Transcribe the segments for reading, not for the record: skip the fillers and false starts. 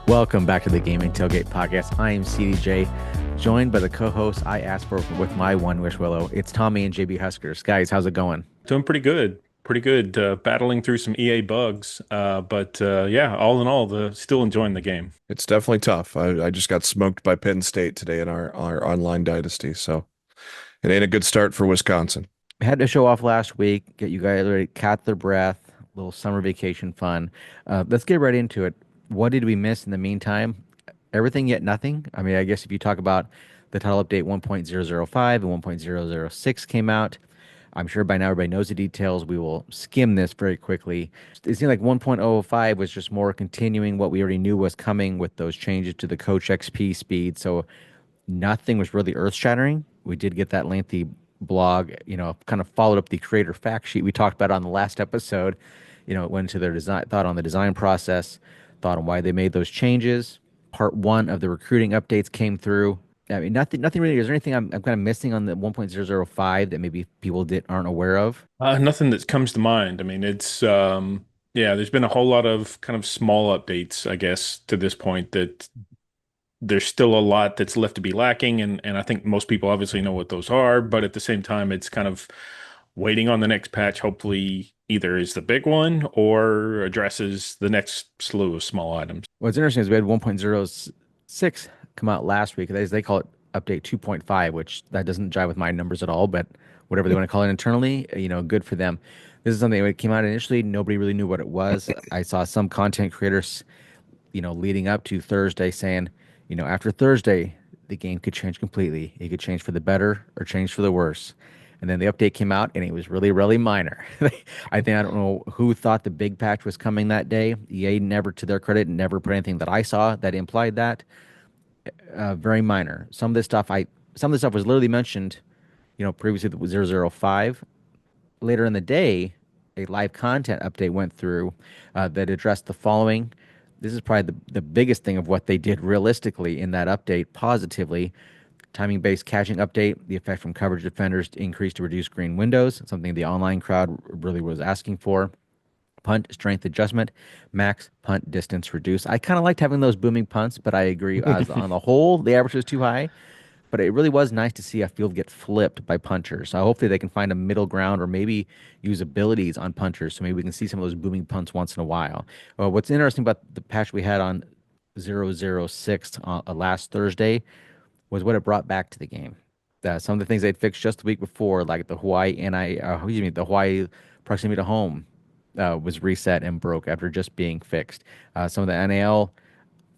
Welcome back to the Gaming Tailgate Podcast. I am CDJ, joined by the co-host I asked for with my one wish willow. It's Tommy and JBHuskers. Guys, how's it going? Doing pretty good. Pretty good. Battling through some EA bugs. But yeah, all in all, still enjoying the game. It's definitely tough. I just got smoked by Penn State today in our online dynasty, so it ain't a good start for Wisconsin. I had to show off last week, get you guys ready, catch their breath, little summer vacation fun. Let's get right into it. What did we miss in the meantime? Everything yet nothing. I mean, I guess if you talk about the title update 1.005 and 1.006 came out, I'm sure by now everybody knows the details. We will skim this very quickly. It seemed like 1.05 was just more continuing what we already knew was coming with those changes to the Coach XP speed. So nothing was really earth-shattering. We did get that lengthy blog, kind of followed up the creator fact sheet we talked about on the last episode. It went into their design, thought on the design process, thought on why they made those changes. Part one of the recruiting updates came through. I mean, nothing really. Is there anything I'm kind of missing on the 1.005 that maybe people aren't aware of? Nothing that comes to mind. I mean, yeah, there's been a whole lot of kind of small updates, I guess, to this point that there's still a lot that's left to be lacking, and I think most people obviously know what those are, but at the same time, it's kind of waiting on the next patch. Hopefully, either is the big one or addresses the next slew of small items. What's interesting is we had 1.06 come out last week. They call it update 2.5, which that doesn't jive with my numbers at all, but whatever they want to call it internally, good for them. This is something that came out initially. Nobody really knew what it was. I saw some content creators, leading up to Thursday saying, after Thursday, the game could change completely. It could change for the better or change for the worse. And then the update came out and it was really, really minor. I don't know who thought the big patch was coming that day. EA never, to their credit, never put anything that I saw that implied that. Very minor. Some of the stuff was literally mentioned, previously with 005. Later in the day, a live content update went through that addressed the following. This is probably the biggest thing of what they did realistically in that update positively. Timing-based catching update, the effect from coverage defenders to increase to reduce green windows, something the online crowd really was asking for. Punt strength adjustment, max punt distance reduce. I kind of liked having those booming punts, but I agree. As on the whole, the average was too high. But it really was nice to see a field get flipped by punters. So hopefully they can find a middle ground or maybe use abilities on punters. So maybe we can see some of those booming punts once in a while. What's interesting about the patch we had on 006 last Thursday was what it brought back to the game. Some of the things they'd fixed just the week before, like the the Hawaii proximity to home, was reset and broke after just being fixed. Some of the NAL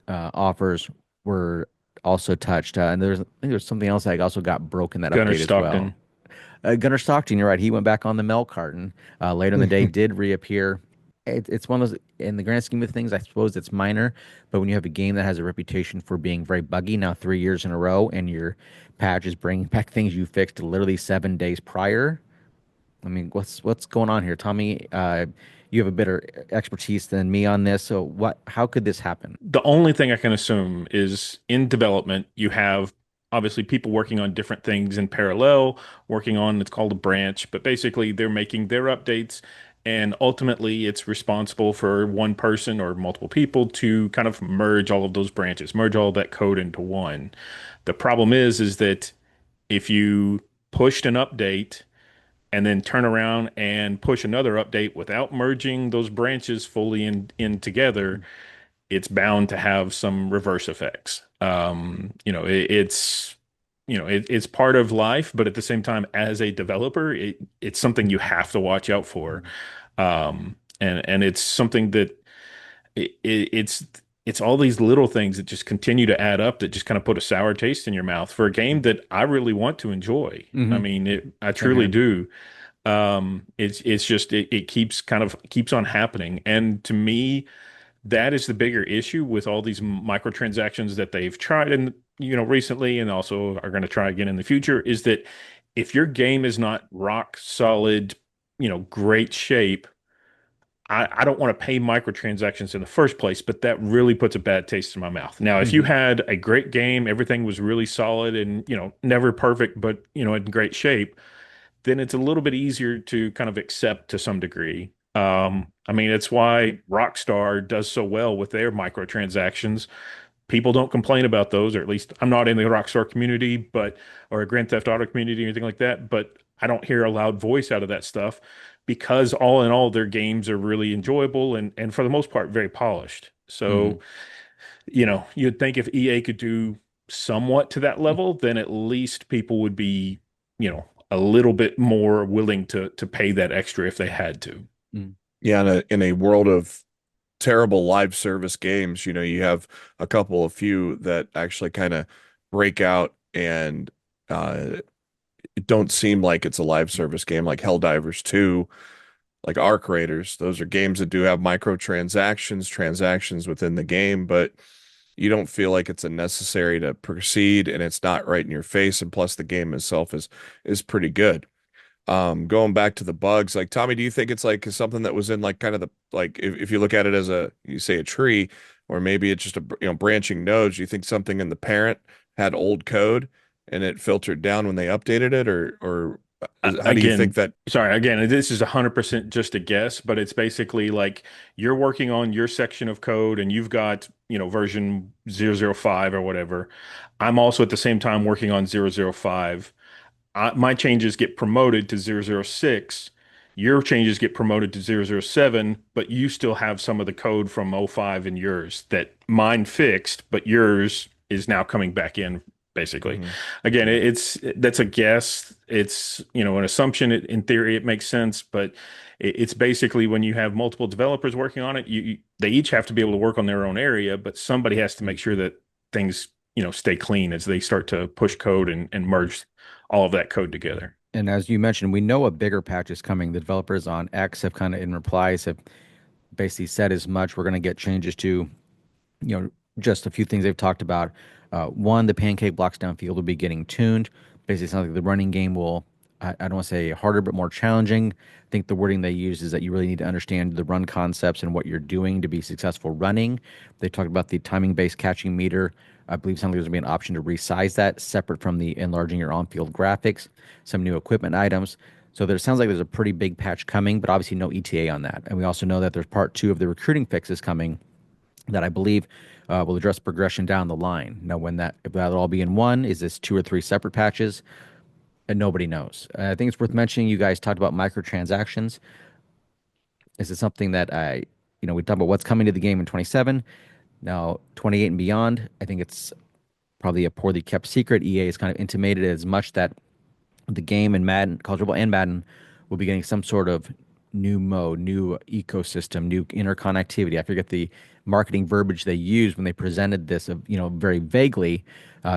offers were also touched, and I think there's something else that also got broken that Gunnar update as well. Stockton. Gunnar Stockton, you're right. He went back on the Mel carton later in the day, did reappear. It's one of those, in the grand scheme of things, I suppose it's minor, but when you have a game that has a reputation for being very buggy now 3 years in a row, and your patch is bringing back things you fixed literally 7 days prior, I mean, what's going on here, Tommy? You have a better expertise than me on this. So how could this happen? The only thing I can assume is in development, you have obviously people working on different things in parallel, working on it's called a branch, but basically they're making their updates, and ultimately it's responsible for one person or multiple people to kind of merge all of those branches, merge all of that code into one. The problem is that if you pushed an update and then turn around and push another update without merging those branches fully in together, it's bound to have some reverse effects. It's part of life, but at the same time, as a developer, it's something you have to watch out for. And it's something that it's all these little things that just continue to add up that just kind of put a sour taste in your mouth for a game that I really want to enjoy. I Mm-hmm. mean, I Same truly here. do. It's just it keeps on happening, and to me, that is the bigger issue with all these microtransactions that they've tried and recently and also are going to try again in the future, is that if your game is not rock solid, great shape, I don't want to pay microtransactions in the first place, but that really puts a bad taste in my mouth. Now, if you Mm-hmm. had a great game, everything was really solid and, never perfect, but, in great shape, then it's a little bit easier to kind of accept to some degree. I mean, it's why Rockstar does so well with their microtransactions. People don't complain about those, or at least I'm not in the Rockstar community, but or a Grand Theft Auto community or anything like that. But I don't hear a loud voice out of that stuff because all in all, their games are really enjoyable and for the most part very polished. Hmm. So, you'd think if EA could do somewhat to that level, then at least people would be, a little bit more willing to pay that extra if they had to. Yeah, in a world of terrible live service games, you have a couple of few that actually kind of break out and uh it don't seem like it's a live service game like Helldivers 2, like Arc Raiders. Those are games that do have microtransactions, transactions within the game, but you don't feel like it's a necessary to proceed and it's not right in your face. And plus the game itself is pretty good. Going back to the bugs, like Tommy, do you think it's like something that was in like kind of the like if you look at it as you say a tree, or maybe it's just a branching nodes, do you think something in the parent had old code and it filtered down when they updated it, or how do you think Again, that? sorry, again, this is 100% just a guess, but it's basically like you're working on your section of code and you've got, version 005 or whatever. I'm also at the same time working on 005. My changes get promoted to 006. Your changes get promoted to 007, but you still have some of the code from '05 in yours that mine fixed, but yours is now coming back in, basically. Mhm. Again, Mhm. that's a guess. It's, an assumption. In theory, it makes sense, but it's basically when you have multiple developers working on it, they each have to be able to work on their own area, but somebody has to make sure that things, stay clean as they start to push code and merge all of that code together. And as you mentioned, we know a bigger patch is coming. The developers on X have kind of in replies have basically said as much. We're going to get changes to, just a few things they've talked about. One, the pancake blocks downfield will be getting tuned. Basically, it sounds like the running game will, I don't want to say harder, but more challenging. I think the wording they use is that you really need to understand the run concepts and what you're doing to be successful running. They talked about the timing-based catching meter. I believe something there's going to be an option to resize that separate from the enlarging your on-field graphics, some new equipment items. So there sounds like there's a pretty big patch coming, but obviously no ETA on that. And we also know that there's part two of the recruiting fixes coming that I believe will address progression down the line. Now, if that'll all be in one, is this two or three separate patches? And nobody knows. I think it's worth mentioning. You guys talked about microtransactions. Is it something that we talked about what's coming to the game in 27? Now, 28 and beyond, I think it's probably a poorly kept secret. EA has kind of intimated as much that the game and Madden, college football and Madden, will be getting some sort of new mode, new ecosystem, new interconnectivity. I forget the marketing verbiage they used when they presented this, very vaguely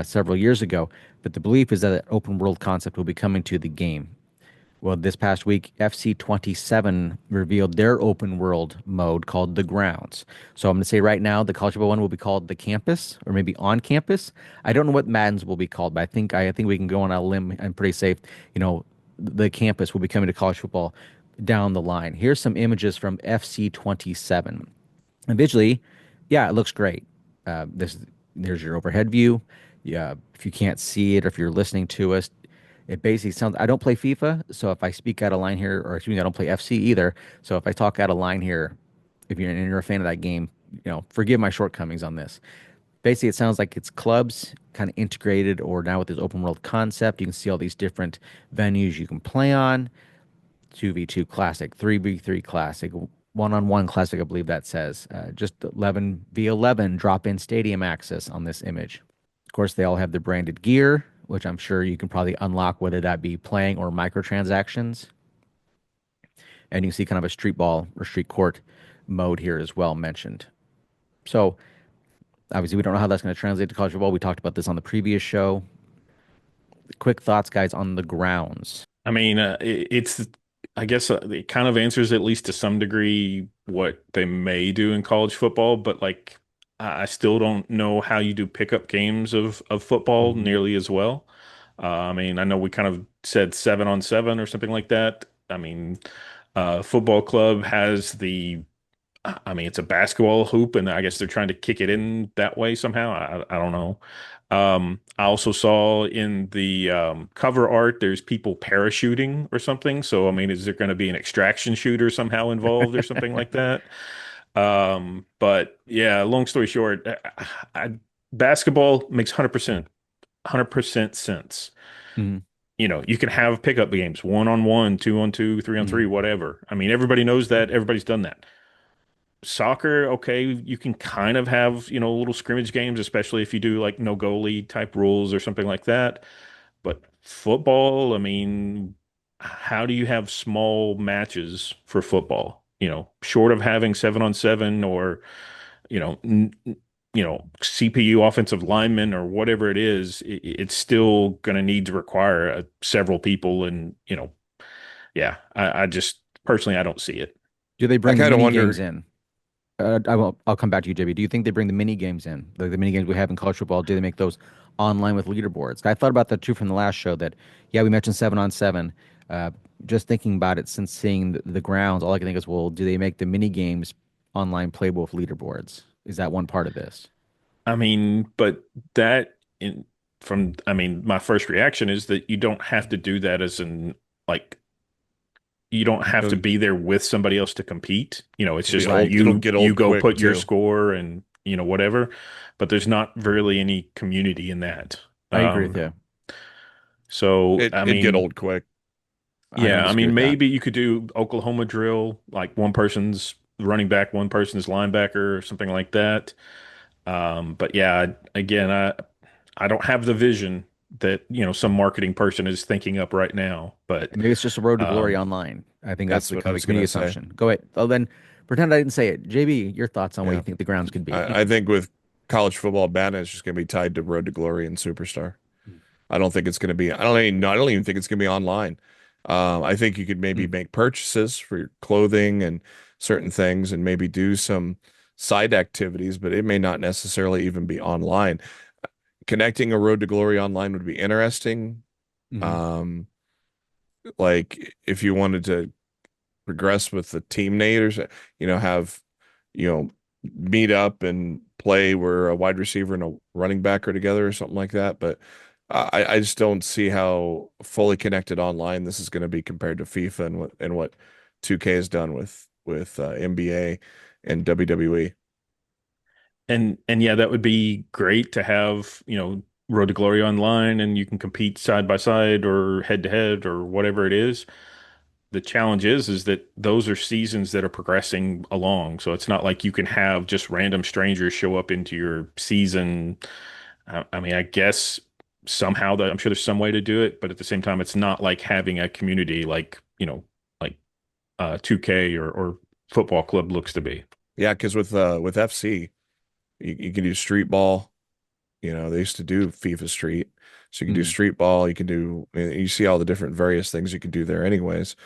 several years ago. But the belief is that an open world concept will be coming to the game. Well, this past week, FC 27 revealed their open world mode called The Grounds. So I'm going to say right now, the college football one will be called The Campus or maybe On Campus. I don't know what Madden's will be called, but I think we can go on a limb and pretty safe. The campus will be coming to college football down the line. Here's some images from FC 27. And visually, yeah, it looks great. There's your overhead view. Yeah, if you can't see it or if you're listening to us, it basically sounds. I don't play FIFA, so if I speak out of line here, or excuse me, I don't play FC either. So if I talk out of line here, if you're a fan of that game, forgive my shortcomings on this. Basically, it sounds like it's clubs kind of integrated, or now with this open world concept, you can see all these different venues you can play on. 2v2 classic, 3v3 classic, one-on-one classic, I believe that says. Just 11v11 drop-in stadium access on this image. Of course, they all have the branded gear, which I'm sure you can probably unlock, whether that be playing or microtransactions. And you can see kind of a street ball or street court mode here as well mentioned. So obviously, we don't know how that's going to translate to college football. We talked about this on the previous show. Quick thoughts, guys, on the grounds. I mean, I guess it kind of answers at least to some degree what they may do in college football, but like I still don't know how you do pickup games of football Mhm. nearly as well. I mean, I know we kind of said 7-on-7 or something like that. I mean, football club has I mean, it's a basketball hoop, and I guess they're trying to kick it in that way somehow. I don't know. I also saw in the cover art there's people parachuting or something. So I mean, is there going to be an extraction shooter somehow involved or something like that? But yeah, long story short, basketball makes 100% sense. Mhm. You can have pickup games, 1-on-1, 2-on-2, 3-on-3, Mhm. whatever. I mean, everybody knows that. Everybody's done that. Soccer, okay, you can kind of have, little scrimmage games, especially if you do like no goalie type rules or something like that. But football, I mean, how do you have small matches for football? Short of having 7-on-7 or, CPU offensive linemen or whatever it is, it's still going to need to require several people. And, yeah, I just personally, I don't see it. Do they I bring the kind of mini games wonder. in? I'll come back to you, JB. Do you think they bring the mini games in, like the mini games we have in college football? Do they make those online with leaderboards? I thought about that too from the last show. That yeah, we mentioned 7-on-7. Uh, just thinking about it since seeing the grounds, all I can think is, well, do they make the mini games online playable with leaderboards? Is that one part of this? I mean, but that in I mean, my first reaction is that you don't have to do that like, you don't have to It'll, be there with somebody else to compete. It's it'll be just Right. old. It'll you get you old go quick put your too. score and whatever, but there's not really any community in that. I agree with Um, you. so It'd I get mean, old quick. I don't yeah, I disagree mean with that. maybe you could do Oklahoma drill, like one person's running back, one person's linebacker, or something like that. But yeah, again, I don't have the vision that, some marketing person is thinking up right now. But And maybe it's just a road to glory um, online. I think that's That's the what I kind of was community gonna say. assumption. Go ahead. Oh, then pretend I didn't say it. JB, your thoughts on what you Yeah, think the grounds could be? I think with college football, Madden is just gonna be tied to Road to Glory and Superstar. I don't think it's gonna be. I don't even think it's gonna be online. I think you could maybe Mm. make purchases for your clothing and certain things, and maybe do some side activities, but it may not necessarily even be online. Connecting a Road to Glory online would be interesting. Mhm. Um, like if you wanted to progress with the teammates, have, you know, meet up and play where a wide receiver and a running back are together or something like that. But I just don't see how fully connected online this is going to be compared to FIFA and what 2K has done with NBA and WWE. and yeah, that would be great to have, Road to Glory online and you can compete side by side or head to head or whatever it is. The challenge is that those are seasons that are progressing along. So it's not like you can have just random strangers show up into your season. I mean, I guess somehow that I'm sure there's some way to do it, but at the same time, it's not like having a community like, like 2K or football club looks to be. Yeah, because with FC, you can do street ball. They used to do FIFA Street. So you can do Mhm. street ball, you see all the different various things you can do there anyways.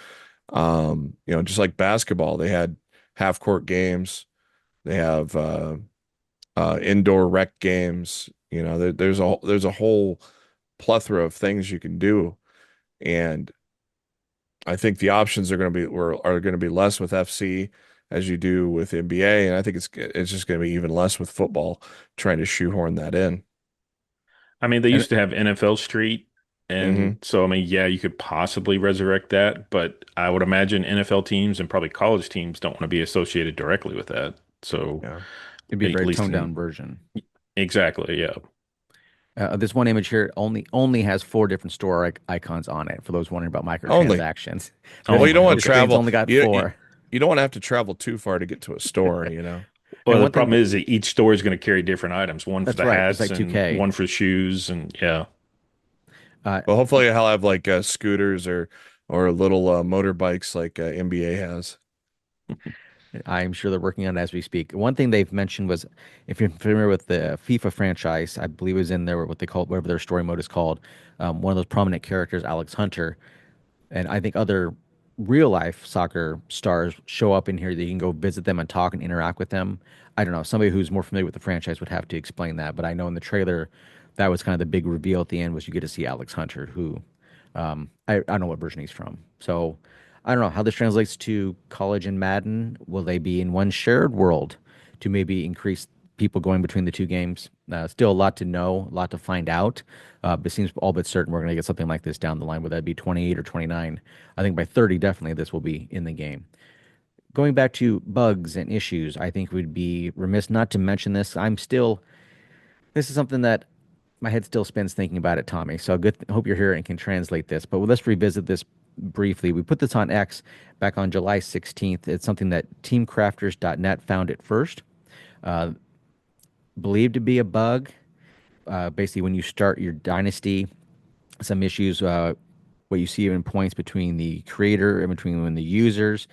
Just like basketball, they had half court games. They have indoor rec games. There's a whole plethora of things you can do, and I think the options are going to be less with FC as you do with NBA, and I think it's just going to be even less with football trying to shoehorn that in. I mean, they And used to have NFL Street. And Hmm. so, I mean, yeah, you could possibly resurrect that, but I would imagine NFL teams and probably college teams don't want to be associated directly with that. So, Yeah. it'd be a at very least toned in down version. exactly, yeah. This one image here only has four different store icons on it. For those wondering about Only. microtransactions, Well, Oh you don't my, the want to okay. screen's travel. only got You four. you don't want to have to travel too far to get to a store. Well, And the one thing problem is that each store is going to carry different items, one for that's the right, just hats like and 2K. one for shoes, and yeah. Uh, Well, hopefully I'll have like scooters or little motorbikes like NBA has. I'm sure they're working on it as we speak. One thing they've mentioned was, if you're familiar with the FIFA franchise, I believe it was in there what they call whatever their story mode is called. One of those prominent characters, Alex Hunter, and I think other real life soccer stars show up in here that you can go visit them and talk and interact with them. I don't know. Somebody who's more familiar with the franchise would have to explain that, but I know in the trailer that was kind of the big reveal at the end was you get to see Alex Hunter, who I don't know what version he's from. So I don't know how this translates to college and Madden. Will they be in one shared world to maybe increase people going between the two games. Still a lot to know, a lot to find out. But it seems all but certain we're going to get something like this down the line, whether that be 28 or 29. I think by 30, definitely this will be in the game. Going back to bugs and issues, I think we'd be remiss not to mention this. This is something that my head still spins thinking about it, Tommy. So good. Hope you're here and can translate this. But let's revisit this briefly. We put this on X back on July 16th. It's something that teamcrafters.net found it first. Uh, Believed to be a bug. Basically, when you start your dynasty, some issues, what you see in points between the creator and between the users.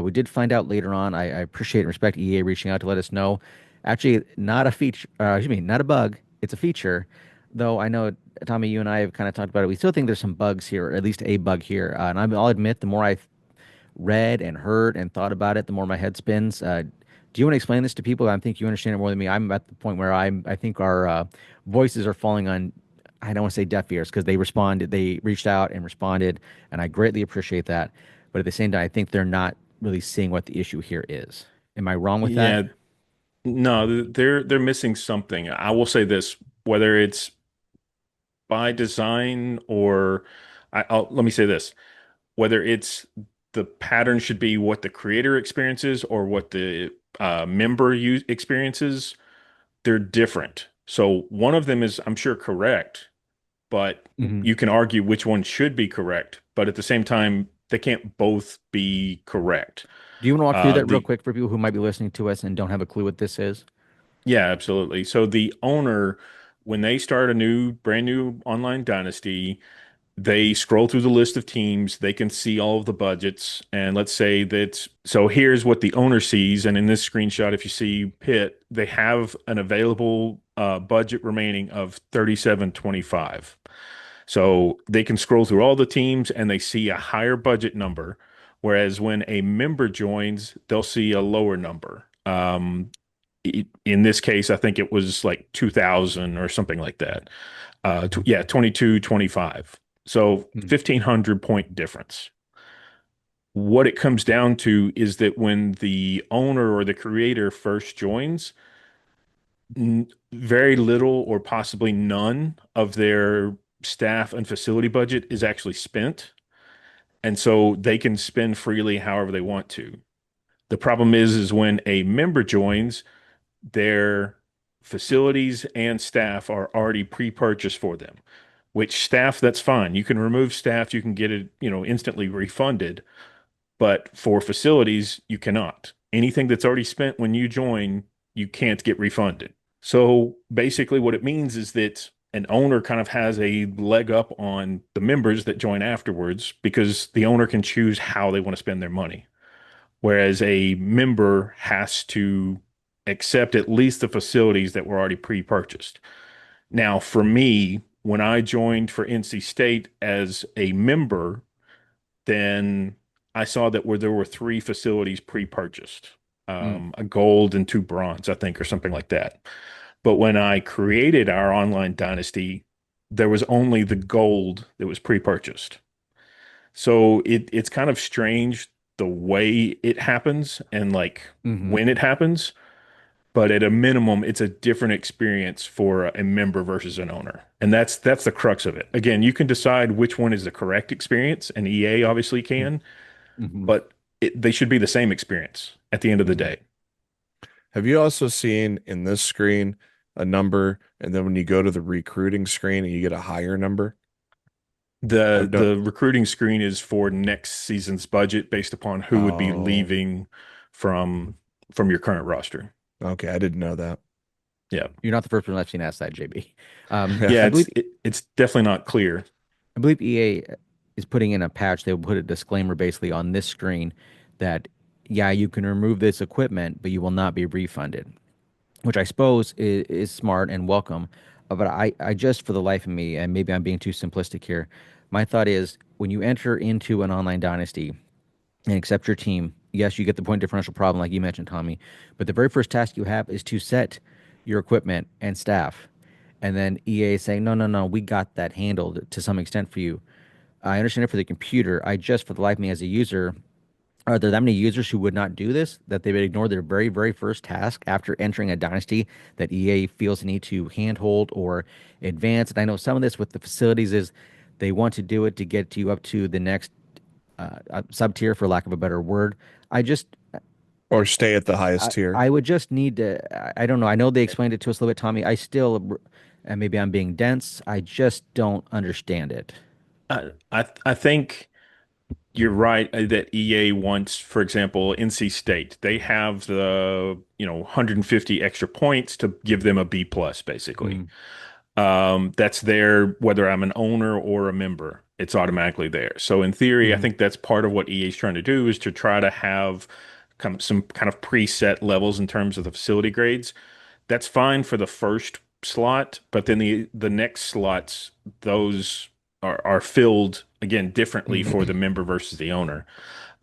We did find out later on. I appreciate and respect EA reaching out to let us know. Actually, not a feature. Excuse me, not a bug. It's a feature. Though I know, Tommy, you and I have kind of talked about it. We still think there's some bugs here, or at least a bug here. I'll admit, the more I've read and heard and thought about it, the more my head spins. Do you want to explain this to people? I think you understand it more than me. I'm at the point where I think our voices are falling on, I don't want to say deaf ears, because they reached out and responded, and I greatly appreciate that. But at the same time, I think they're not really seeing what the issue here is. Am I wrong with that? Yeah, no, they're missing something. I will say this, whether it's by design or let me say this, whether it's the pattern should be what the creator experiences or what the member experiences, they're different. So one of them is, I'm sure, correct, but Hmm. you can argue which one should be correct. But at the same time, they can't both be correct. Do you want to walk through that real The quick for people who might be listening to us and don't have a clue what this is? Yeah, absolutely. So the owner, when they start a brand new online dynasty, they scroll through the list of teams, they can see all of the budgets. And let's say that, so here's what the owner sees. And in this screenshot, if you see Pitt, they have an available budget remaining of 37.25. So they can scroll through all the teams and they see a higher budget number. Whereas when a member joins, they'll see a lower number. In this case, I think it was like 2000 or something like that. Yeah, 22, 25. So Mm. 1500 point difference. What it comes down to is that when the owner or the creator first joins, very little or possibly none of their staff and facility budget is actually spent. And so they can spend freely however they want to. The problem is when a member joins, their facilities and staff are already pre-purchased for them. Which staff, that's fine. You can remove staff, you can get it, instantly refunded. But for facilities, you cannot. Anything that's already spent when you join, you can't get refunded. So basically, what it means is that an owner kind of has a leg up on the members that join afterwards because the owner can choose how they want to spend their money. Whereas a member has to accept at least the facilities that were already pre-purchased. Now, for me, when I joined for NC State as a member, then I saw that where there were three facilities pre-purchased, Mm. a gold and two bronze, I think, or something like that. But when I created our online dynasty, there was only the gold that was pre-purchased. So it's kind of strange the way it happens and like Hmm. when it happens. But at a minimum, it's a different experience for a member versus an owner. And that's the crux of it. Again, you can decide which one is the correct experience, and EA obviously can, Hmm. but they should be the same experience at the end of the Hmm. day. Have you also seen in this screen a number, and then when you go to the recruiting screen and you get a higher number? The I've no. the recruiting screen is for next season's budget based upon who would be Oh, leaving from from your current roster. okay. I didn't know that. Yeah. You're not the first person I've seen ask that, JB. Yeah, I it's believe it's definitely not clear. I believe EA is putting in a patch. They will put a disclaimer basically on this screen that, yeah, you can remove this equipment, but you will not be refunded, which I suppose is smart and welcome. But I just, for the life of me, and maybe I'm being too simplistic here, my thought is when you enter into an online dynasty and accept your team, yes, you get the point differential problem, like you mentioned, Tommy. But the very first task you have is to set your equipment and staff. And then EA is saying, no, no, no, we got that handled to some extent for you. I understand it for the computer. I just, for the life of me as a user, Are there that many users who would not do this, that they would ignore their very, very first task after entering a dynasty that EA feels the need to handhold or advance? And I know some of this with the facilities is they want to do it to get you up to the next sub tier, for lack of a better word. I just, or stay at the highest tier. I would just need to, I don't know. I know they explained it to us a little bit, Tommy. I still, and maybe I'm being dense. I just don't understand it. I think you're right that EA wants, for example, NC State. They have the 150 extra points to give them a B plus, basically. Mm, That's there whether I'm an owner or a member. It's automatically there. So in theory, I mhm, think that's part of what EA is trying to do is to try to have some kind of preset levels in terms of the facility grades. That's fine for the first slot, but then the next slots, those are filled again differently for the member versus the owner.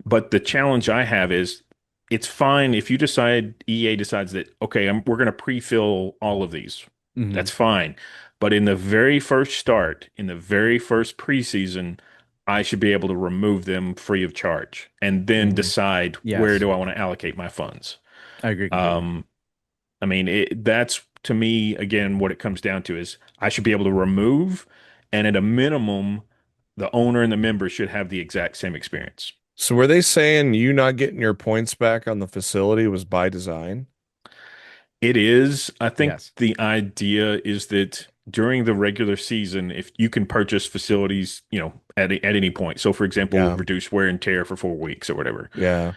But the challenge I have is it's fine if you decide EA decides that okay, we're going to pre-fill all of these. That's mhm, fine. But in the very first start, in the very first preseason, I should be able to remove them free of charge and then mhm. decide where Yes, do I want to allocate my funds. I agree completely. Um, I mean, that's to me, again, what it comes down to is I should be able to remove, and at a minimum, the owner and the member should have the exact same experience. So were they saying you not getting your points back on the facility was by design? It is. I think Yes. the idea is that during the regular season, if you can purchase facilities, at any point. So, for example, Yeah. reduce wear and tear for 4 weeks or whatever. Yeah.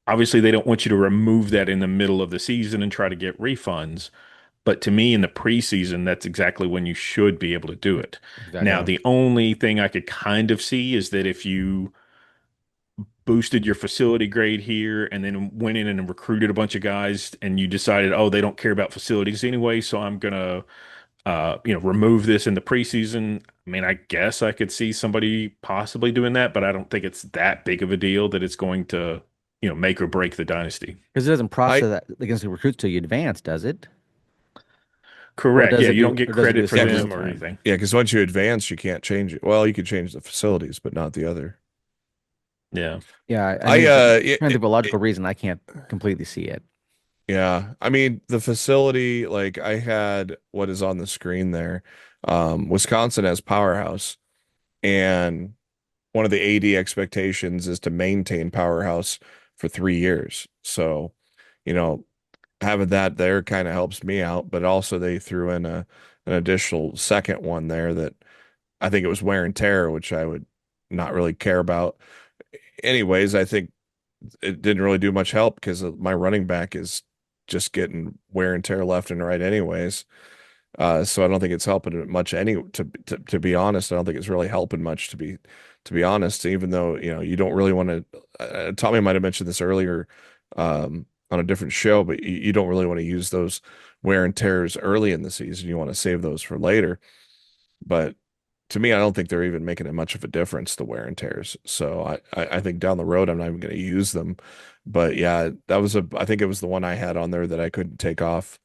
Obviously, they don't want you to remove that in the middle of the season and try to get refunds. But to me, in the preseason, that's exactly when you should be able to do it. Exactly. Now, Yeah. the only thing I could kind of see is that if you boosted your facility grade here and then went in and recruited a bunch of guys and you decided, oh, they don't care about facilities anyway, so I'm gonna remove this in the preseason. I mean, I guess I could see somebody possibly doing that, but I don't think it's that big of a deal that it's going to, make or break the dynasty. Because it doesn't I process that against the recruits till you advance, does it? Or Correct. does Yeah, it you do don't get or does it do credit a for yeah, sub real because them or time? anything. yeah, because once you advance, you can't change it. Well, you could change the facilities, but not the other. Yeah. Yeah, I I mean, for it, trying to think of a it, logical reason, I can't completely see it. yeah, I mean the facility, like I had what is on the screen there. Wisconsin has Powerhouse, and one of the AD expectations is to maintain Powerhouse for 3 years. So, you know, having that there kind of helps me out, but also they threw in an additional second one there that I think it was wear and tear, which I would not really care about. Anyways, I think it didn't really do much help because my running back is just getting wear and tear left and right anyways. So I don't think it's helping it much to be honest. I don't think it's really helping much to be honest, even though, you don't really want to Tommy might have mentioned this earlier on a different show, but you don't really want to use those wear and tears early in the season. You want to save those for later. But to me, I don't think they're even making it much of a difference, the wear and tears. So I think down the road I'm not even going to use them. But yeah, I think it was the one I had on there that I couldn't take off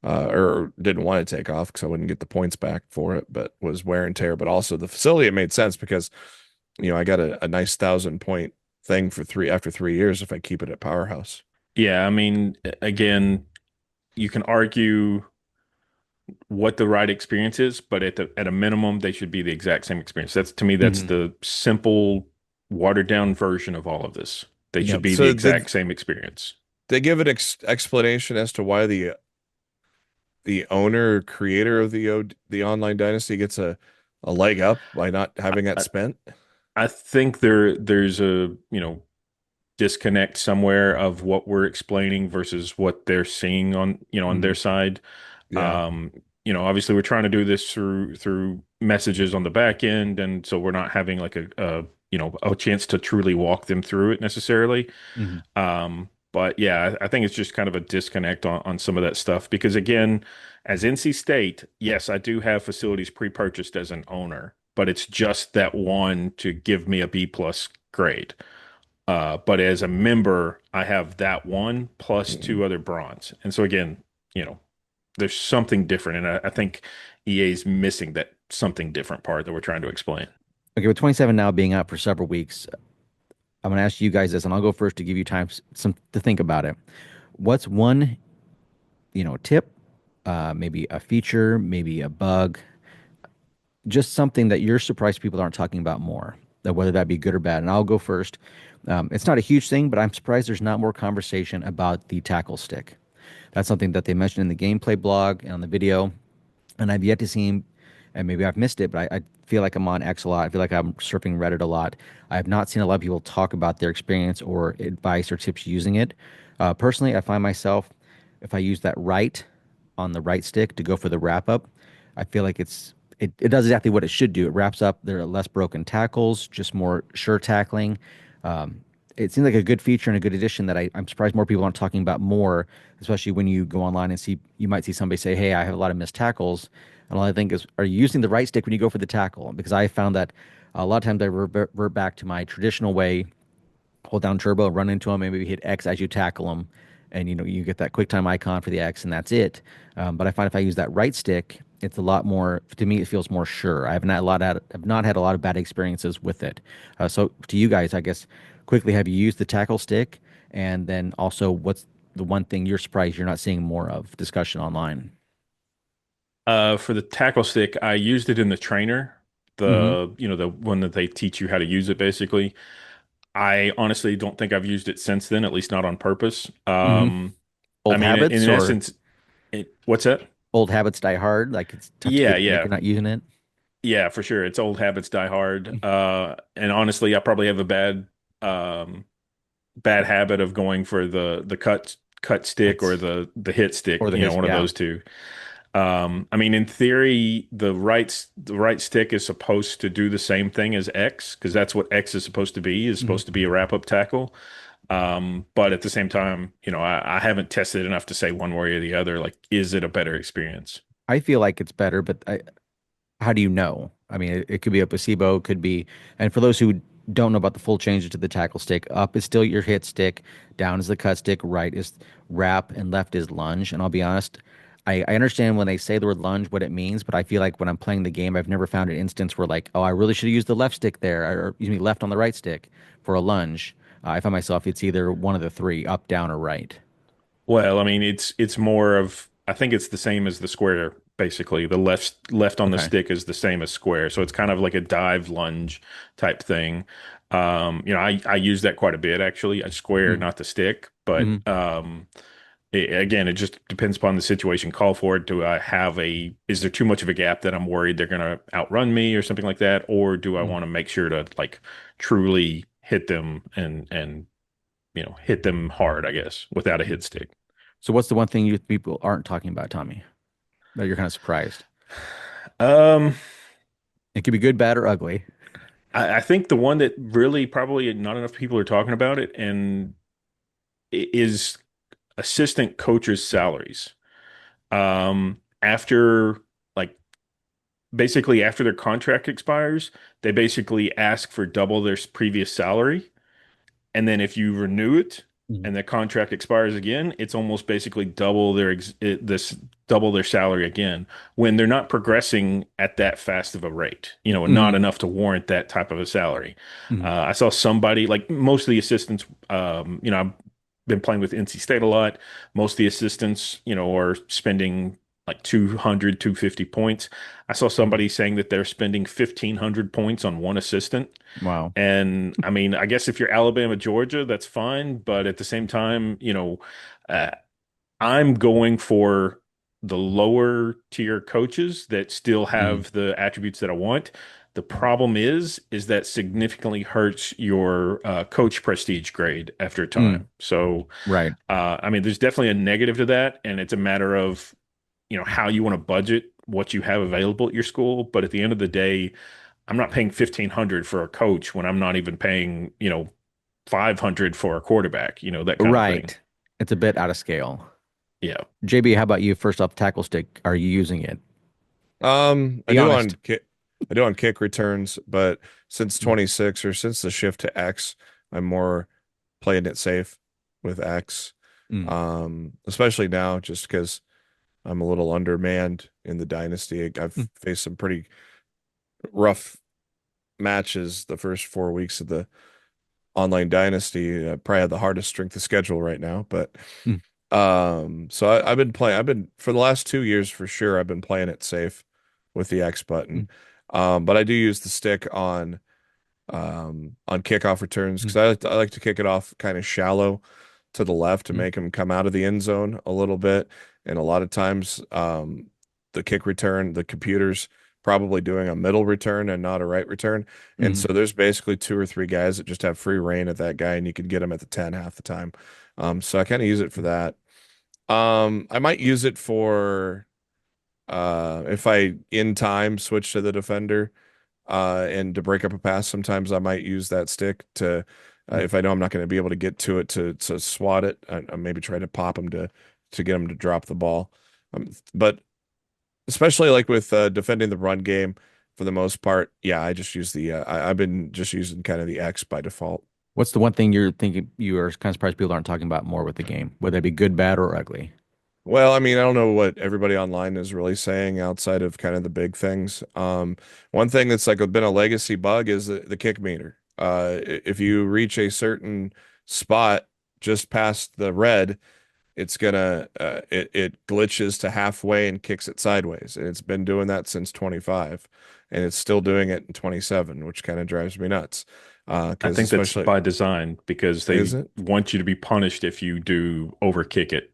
or didn't want to take off because I wouldn't get the points back for it, but was wear and tear. But also the facility, it made sense because, I got a nice 1,000 point thing for after 3 years if I keep it at Powerhouse. Yeah. I mean, again, you can argue what the right experience is, but at a minimum, they should be the exact same experience. That's to me, that's Hmm. the simple, watered down version of all of this. They should Yep. be the So did exact same experience. they give an explanation as to why the owner or creator of the online dynasty gets a leg up by not having that I, spent? I think there's a disconnect somewhere of what we're explaining versus what they're seeing on their Hmm. side. Yeah. Obviously we're trying to do this through messages on the back end, and so we're not having like a chance to truly walk them through it necessarily. Hmm. But yeah, I think it's just kind of a disconnect on some of that stuff because again, as NC State, yes, I do have facilities pre-purchased as an owner, but it's just that one to give me a B plus grade. But as a member, I have that one plus Mm. two other bronze. And so again, you know, there's something different. And I think EA's missing that something different part that we're trying to explain. Okay, with 27 now being out for several weeks, I'm going to ask you guys this, and I'll go first to give you time some to think about it. What's one, tip, maybe a feature, maybe a bug, just something that you're surprised people aren't talking about more, that whether that be good or bad. And I'll go first. It's not a huge thing, but I'm surprised there's not more conversation about the tackle stick. That's something that they mentioned in the gameplay blog and on the video, and I've yet to see, and maybe I've missed it, but I feel like I'm on X a lot. I feel like I'm surfing Reddit a lot. I have not seen a lot of people talk about their experience or advice or tips using it. Personally, I find myself, if I use that right on the right stick to go for the wrap up, I feel like it does exactly what it should do. It wraps up. There are less broken tackles, just more sure tackling. Um, it seems like a good feature and a good addition that I'm surprised more people aren't talking about more, especially when you go online and you might see somebody say, "Hey, I have a lot of missed tackles." And all I think is, are you using the right stick when you go for the tackle? Because I found that a lot of times I revert back to my traditional way, hold down turbo, run into them, maybe hit X as you tackle them, and you get that QuickTime icon for the X, and that's it. But I find if I use that right stick, it's a lot more. To me, it feels more sure. I've not had a lot of bad experiences with it. So to you guys, I guess quickly, have you used the tackle stick? And then also, what's the one thing you're surprised you're not seeing more of discussion online? For the tackle stick, I used it in the trainer, Mm-hmm. the one that they teach you how to use it basically. I honestly don't think I've used it since then, at least not on purpose. Mm-hmm. I Old mean, in habits or essence, what's that? old habits die hard. Like it's tough to Yeah, get back. yeah. You're not using it. Yeah, for sure. It's old habits die hard. And honestly, I probably have a um bad habit of going for the cut stick or That's the hit stick, or the his. one of Yeah. those two. I mean, in theory, the right stick is supposed to do the same thing as X because that's what X is supposed to be, is Mhm. supposed to be a wrap-up tackle. But at the same time, I haven't tested enough to say one way or the other, like, is it a better experience? I feel like it's better, but how do you know? I mean, it could be a placebo, could be, and for those who don't know about the full changes to the tackle stick, up is still your hit stick, down is the cut stick, right is wrap, and left is lunge. And I'll be honest, I understand when they say the word lunge what it means, but I feel like when I'm playing the game, I've never found an instance where like, oh, I really should have used the left stick there, or excuse me, left on the right stick for a lunge. I find myself it's either one of the three, up, down, or right. Well, I mean, it's more of, I think it's the same as the square, basically. The left on the Okay. stick is the same as square. So it's kind of like a dive lunge type thing. I use that quite a bit actually. I square, Mm-hmm. not the stick, but Mm-hmm. again, it just depends upon the situation. Call for it. Is there too much of a gap that I'm worried they're gonna outrun me or something like that? Or do I want to make sure to like truly hit them and hit them hard, I guess, without a hit stick? So what's the one thing you people aren't talking about, Tommy, that you're kind of surprised? Um, It could be good, bad, or ugly. I think the one that really probably not enough people are talking about it and is assistant coaches' salaries. After like basically after their contract expires, they basically ask for double their previous salary. And then if you renew it Mhm. and the contract expires again, it's almost basically double their salary again when they're not progressing at that fast of a rate, not Mhm. enough to warrant that type of a salary. Mhm. I saw somebody like most of the assistants, I've been playing with NC State a lot. Most of the assistants, are spending like 200, 250 points. I saw Mhm. somebody saying that they're spending 1,500 points on one assistant. Wow. And I mean, I guess if you're Alabama, Georgia, that's fine. But at the same time, uh, I'm going for the lower tier coaches that still Mhm. have the attributes that I want. The problem is that significantly hurts your coach prestige grade after a Mm. time. So, Right. I mean, there's definitely a negative to that, and it's a matter of, how you want to budget what you have available at your school. But at the end of the day, I'm not paying 1,500 for a coach when I'm not even paying, 500 for a quarterback, that kind of thing. Right. It's a bit out of scale. Yeah. JB, how about you? First off, tackle stick. Are you using it? I Be do honest. on kick returns, but since Mm. 26 or since the shift to X, I'm more playing it safe with X. Mm. Especially now just because I'm a little undermanned in the dynasty. I've Mm. faced some pretty rough matches the first 4 weeks of the Online Dynasty. Probably have the hardest strength of schedule right now, but Mm, so I've been playing. I've been for the last 2 years for sure. I've been playing it safe with the X button, mm, but I do use the stick on kickoff returns mm, because I like to kick it off kind of shallow to the left to mm, make them come out of the end zone a little bit. And a lot of times, the kick return, the computer's probably doing a middle return and not a right return. And mm. so there's basically two or three guys that just have free reign at that guy, and you could get them at the 10 half the time. So I kind of use it for that. I might use it for if I in time switch to the defender and to break up a pass. Sometimes I might use that stick to Mm. if I know I'm not going to be able to get to it to swat it. I maybe try to pop him to get him to drop the ball. But especially like with defending the run game for the most part, yeah, I just use I've been just using kind of the X by default. What's the one thing you're thinking you are kind of surprised people aren't talking about more with the game, whether it be good, bad, or ugly? Well, I mean, I don't know what everybody online is really saying outside of kind of the big things. One thing that's like been a legacy bug is the kick meter. If you reach a certain spot just past the red, it's gonna it glitches to halfway and kicks it sideways, and it's been doing that since 25, and it's still doing it in 27, which kind of drives me nuts. I Because think that's especially by design because is they it? want you to be punished if you do overkick it.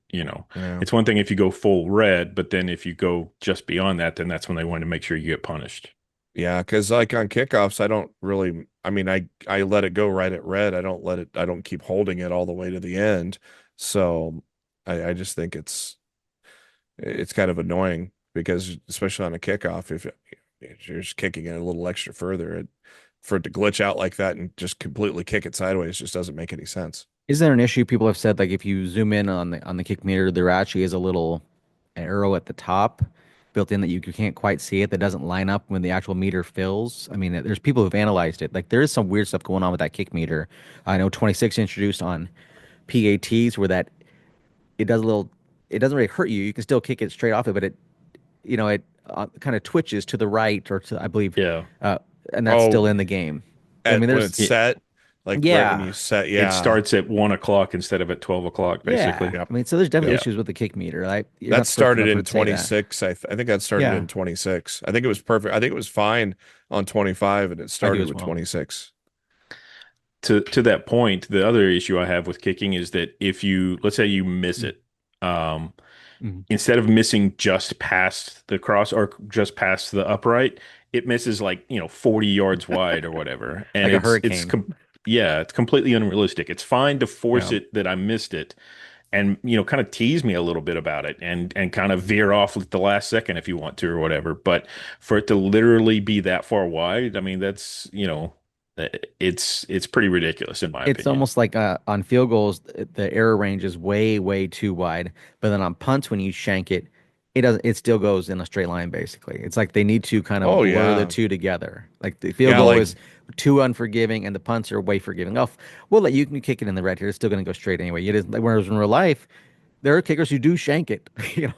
Yeah. It's one thing if you go full red, but then if you go just beyond that, then that's when they want to make sure you get punished. Yeah, because like on kickoffs, I don't really. I mean, I let it go right at red. I don't keep holding it all the way to the end. So I just think it's kind of annoying because especially on a kickoff, if you're just kicking it a little extra further, for it to glitch out like that and just completely kick it sideways just doesn't make any sense. Is there an issue people have said like if you zoom in on the kick meter, there actually is a little arrow at the top built in that you can't quite see it that doesn't line up when the actual meter fills. I mean, there's people who've analyzed it. Like there is some weird stuff going on with that kick meter. I know 26 introduced on PATs where that it does a little, it doesn't really hurt you. You can still kick it straight off it, but it kind of twitches to the right or to, I believe, Yeah. uh, and that's still Oh, in the game. I at mean, when there's, it's It, set, like right when you yeah, set, it yeah, starts at 1 o'clock instead of at 12 o'clock, yeah. basically. yep, I mean, so there's definitely yep. Yeah. issues with the kick meter. You're That not the first started one I've in heard say that. 26. I think that started Yeah, in 26. I think it was perfect. I think it was fine on 25 and it I do started as with well. 26. To that point, the other issue I have with kicking is that if you, let's say you miss Mm, it, um, mm. instead of missing just past the cross or just past the upright, it misses like, 40 yards wide or whatever. And Like a hurricane. yeah, it's completely unrealistic. It's fine to force Yeah. it that I missed it and, kind of tease me a little bit about it and kind of veer off at the last second if you want to or whatever. But for it to literally be that far wide, I mean, that's, it's pretty ridiculous in my It's opinion. almost like on field goals, the error range is way, way too wide. But then on punts, when you shank it, it doesn't. It still goes in a straight line. Basically, it's like they need to kind of Oh blur the yeah. two together. Like the field Yeah, goal like is too unforgiving, and the punts are way forgiving. Oh, we'll let you can kick it in the red here. It's still going to go straight anyway. It is. Whereas in real life, there are kickers who do shank it,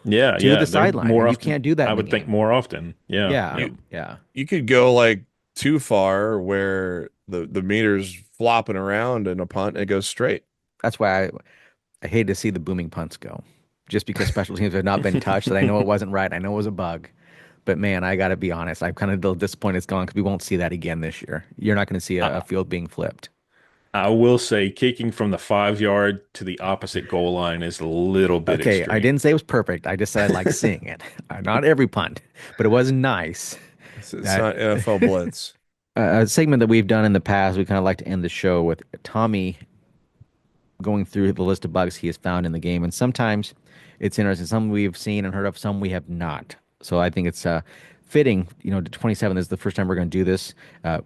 Yeah, to yeah, the they're sideline, more and you often. can't do that I in the would think game. more often. Yeah, Yeah, yeah. you yeah. you could go like too far where the meter's flopping around in a punt and it goes straight. That's why I hate to see the booming punts go, just because special teams have not been touched. That I know it wasn't right. I know it was a bug, but man, I got to be honest. I'm kind of a little disappointed it's gone because we won't see that again this year. You're not going to see a I, field being flipped. I will say kicking from the 5 yard to the opposite goal line is a little bit Okay, I extreme. didn't say it was perfect. I just said I like seeing it. Not every punt, but it was nice. It's That not NFL blitz. a segment that we've done in the past, we kind of like to end the show with Tommy going through the list of bugs he has found in the game, and sometimes it's interesting. Some we've seen and heard of, some we have not. So I think it's fitting. The 27th is the first time we're going to do this.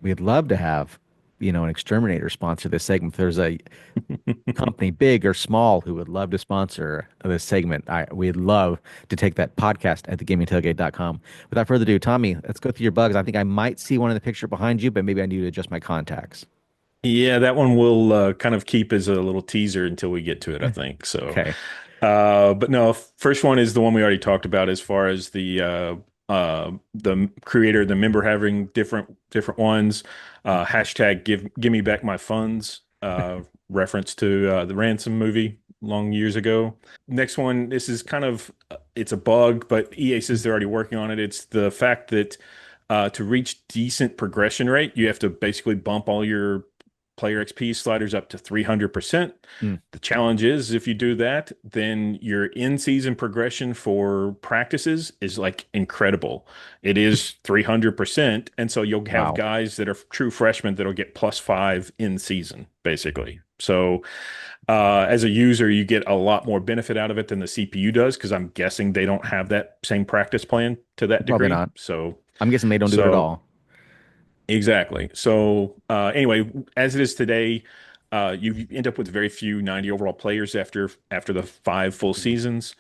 We'd love to have an exterminator sponsor this segment. If there's a company, big or small, who would love to sponsor this segment, we'd love to take that podcast at thegamingtailgate.com. Without further ado, Tommy, let's go through your bugs. I think I might see one in the picture behind you, but maybe I need to adjust my contacts. Yeah, that one will kind of keep as a little teaser until we get to it, I think. So, Okay. but no, first one is the one we already talked about as far as the creator, the member having different ones. Hashtag give me back my funds. uh, reference to the Ransom movie long years ago. Next one, this is kind of it's a bug, but EA says they're already working on it. It's the fact that to reach decent progression rate, you have to basically bump all your player XP sliders up to 300%. Mm. The challenge is if you do that, then your in-season progression for practices is like incredible. It is 300%. And so you'll have Wow. guys that are true freshmen that'll get +5 in season, basically. So as a user, you get a lot more benefit out of it than the CPU does, because I'm guessing they don't have that same practice plan to that Probably degree. not. So I'm guessing they don't do it at so all. exactly. So anyway, as it is today, you end up with very few 90 overall players after the 5 full seasons.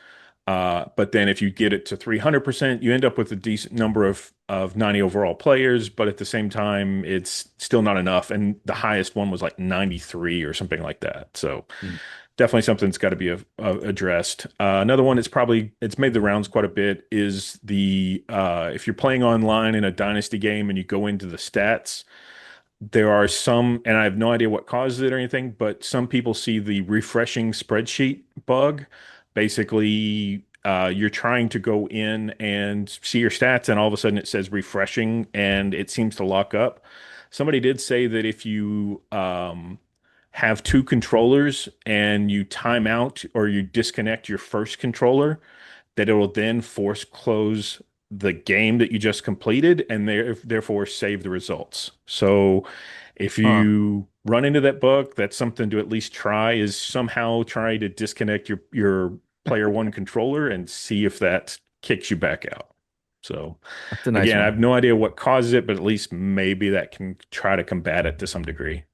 But then if you get it to 300%, you end up with a decent number of 90 overall players, but at the same time, it's still not enough. And the highest one was like 93 or something like that. So Mm. definitely something that's got to be addressed. Another one that's probably it's made the rounds quite a bit is the if you're playing online in a dynasty game and you go into the stats, there are some, and I have no idea what causes it or anything, but some people see the refreshing spreadsheet bug. Basically, you're trying to go in and see your stats, and all of a sudden it says refreshing, and it seems to lock up. Somebody did say that if you have two controllers and you time out or you disconnect your first controller, that it will then force close the game that you just completed and therefore save the results. So if Huh. you run into that bug, that's something to at least try, is somehow try to disconnect your player one controller and see if that kicks you back out. So That's a nice again, I one. have no idea what causes it, but at least maybe that can try to combat it to some degree.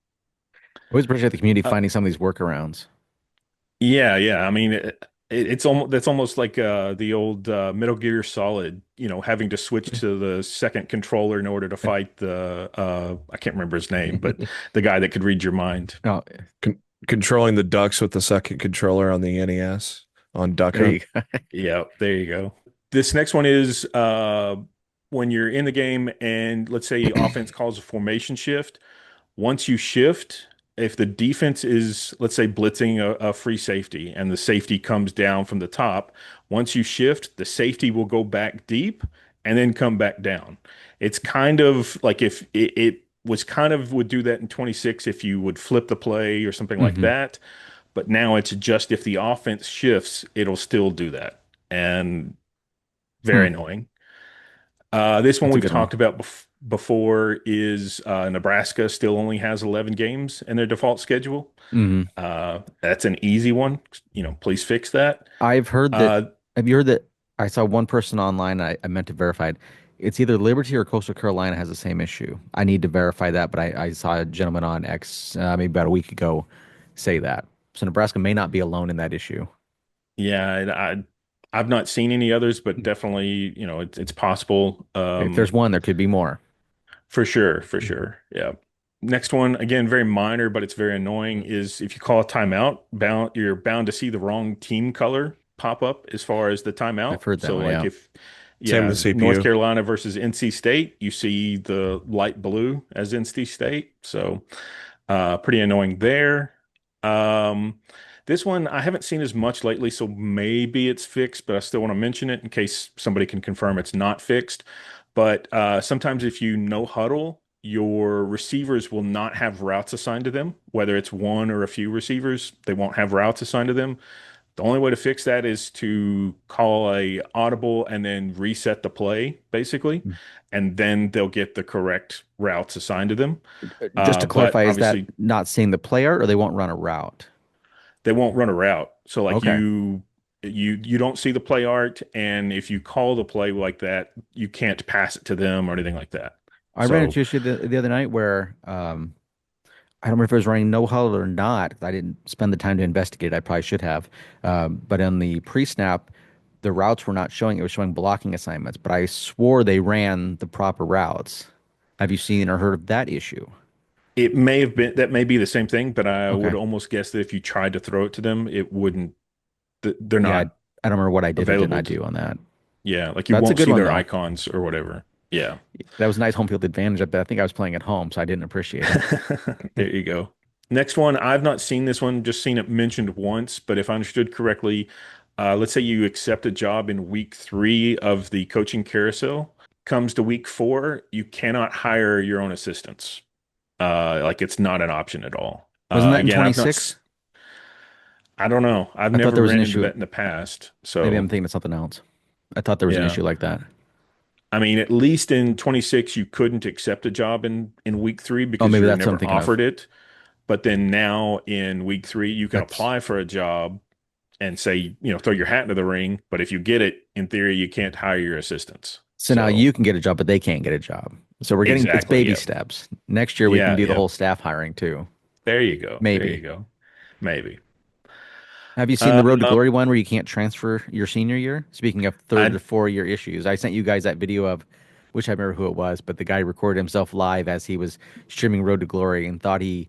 I always appreciate the community Uh, finding some of these workarounds. Yeah, yeah. I mean, it's almost that's almost like the old Metal Gear Solid, having to switch to the second controller in order to fight the I can't remember his name, but the guy that could read your mind. Oh, Con controlling the ducks with the second controller on the NES on Duck there Hunt. you go. Yeah, there you go. This next one is when you're in the game and let's say offense calls a formation shift. Once you shift, if the defense is, let's say, blitzing a free safety and the safety comes down from the top, once you shift, the safety will go back deep and then come back down. It's kind of like if it was kind of would do that in 26 if you would flip the play or something like Hmm. that. But now it's just if the offense shifts, it'll still do that. And very Hmm. annoying. This one That's a we've good one. talked about before is Nebraska still only has 11 games in their default schedule. Hmm. That's an easy one. Please fix that. I've heard that. Uh, Have you heard that? I saw one person online. I meant to verify it. It's either Liberty or Coastal Carolina has the same issue. I need to verify that, but I saw a gentleman on X maybe about a week ago say that. So Nebraska may not be alone in that issue. yeah, I've not seen any others, but definitely, it's possible. If there's one, there could be more. For sure, for sure. Yeah. Next one, again, very minor, but it's very annoying, is if you call a timeout, you're bound to see the wrong team color pop up as far as the I've timeout. heard that So one. like Yeah. if Same yeah, with the North CPU. Carolina versus NC State, you see the light blue as NC State. So pretty annoying there. Um, this one I haven't seen as much lately, so maybe it's fixed, but I still want to mention it in case somebody can confirm it's not fixed. But sometimes if you no huddle, your receivers will not have routes assigned to them, whether it's one or a few receivers, they won't have routes assigned to them. The only way to fix that is to call a audible and then reset the play, basically, and then they'll get the correct routes assigned to them. Just to But clarify, is that obviously, not seeing the player or they won't run a route? they won't run a route. So like Okay. you don't see the play art, and if you call the play like that, you can't pass it to them or anything like that. I ran So into issue the other night where I don't remember if it was running no huddle or not. I didn't spend the time to investigate. I probably should have. But on the pre-snap, the routes were not showing. It was showing blocking assignments, but I swore they ran the proper routes. Have you seen or heard of that issue? it may have been that may be the same thing, but I would Okay. almost guess that if you tried to throw it to them, it wouldn't. They're Yeah, not I don't remember what I did or did available not to. do on that. Yeah, like you That's a won't good see one their though. icons or whatever. Yeah. That was a nice home field advantage. But I think I was playing at home, so I didn't appreciate it. There you go. Next one, I've not seen this one, just seen it mentioned once, but if I understood correctly, let's say you accept a job in week 3 of the coaching carousel. Comes to week 4, you cannot hire your own assistants. Like it's not an option at all. Wasn't that in Again, 26? I don't know. I've I thought never there was an ran into issue. that in the past. Maybe I'm So thinking of something else. I thought there was an yeah. issue like that. I mean, at least in 26, you couldn't accept a job in week 3 Oh, because maybe you were that's what I'm never thinking of. offered it. But then now in week 3, you can That's apply for a job and say, throw your hat into the ring. But if you get it, in theory, you can't hire your assistants. so now So you can get a job, but they can't get a job. So we're getting it's exactly. baby Yep. steps. Next year we can Yeah. do the whole Yep. staff hiring too. There you go. There you Maybe. go. Maybe. Have you seen the Uh, Road to Glory one where you can't transfer your senior year? Speaking of third to I four year issues, I sent you guys that video of, which I remember who it was, but the guy recorded himself live as he was streaming Road to Glory and thought he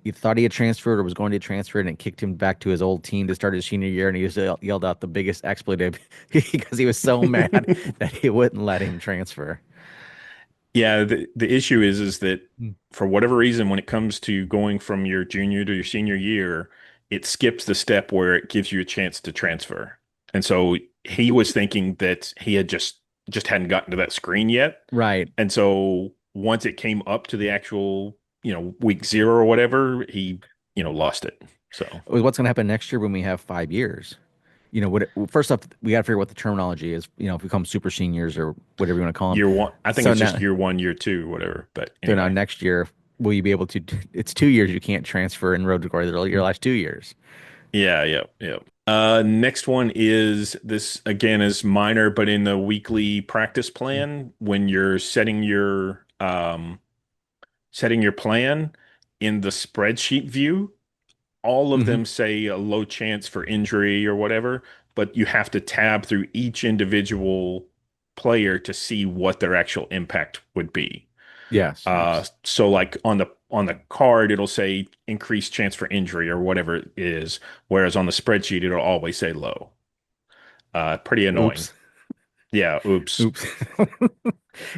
had transferred or was going to transfer, and it kicked him back to his old team to start his senior year, and he just yelled out the biggest expletive because he was so mad that he wouldn't let him transfer. Yeah, the issue is that Mm. for whatever reason, when it comes to going from your junior to your senior year, it skips the step where it gives you a chance to transfer. And so he was thinking that he had just hadn't gotten to that screen yet. Right. And so once it came up to the actual, week 0 or whatever, he, lost it. So What's going to happen next year when we have 5 years? First off, we got to figure out what the terminology is. If we call them super seniors or whatever you want to call them. year 1, I think So it's just now, year 1, year 2, whatever. But so now anyway. next year, will you be able to? It's 2 years. You can't transfer in road to glory. Your last 2 years. Yeah, yeah, yeah. Next one is this again is minor, but in the weekly practice plan, when you're setting your plan in the spreadsheet view, all of Mm-hmm. them say a low chance for injury or whatever, but you have to tab through each individual player to see what their actual impact would be. Yes. Yes. So like on the card, it'll say increased chance for injury or whatever it is, whereas on the spreadsheet, it'll always say low. Pretty annoying. Oops. Yeah, oops. Oops.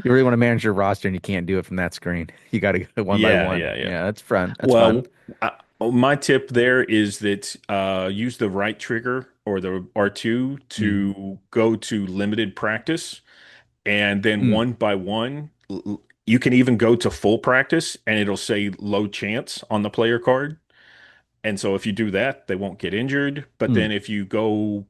You really want to manage your roster and you can't do it from that screen. You got to go one by Yeah, one. yeah, yeah. Yeah, that's fun. That's fun. Well, my tip there is that use the right trigger or the R2 Mm. to go to limited practice, and then Mm. one by one, you can even go to full practice, and it'll say low chance on the player card. And so if you do that, they won't get injured. But Mm. then if you go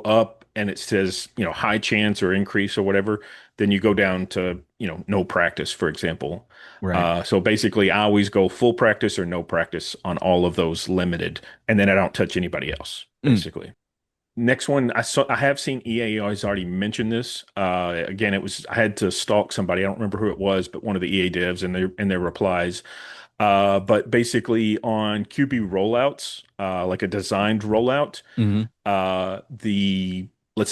up and it says, high chance or increase or whatever, then you go down to, no practice, for example. Right. So basically I always go full practice or no practice on all of those limited, and then I don't touch anybody else, Mm. basically. Next one, I have seen EA has already mentioned this. Again, I had to stalk somebody. I don't remember who it was, but one of the EA devs in their replies. But basically on QB rollouts, like a designed rollout, Mm-hmm. the let's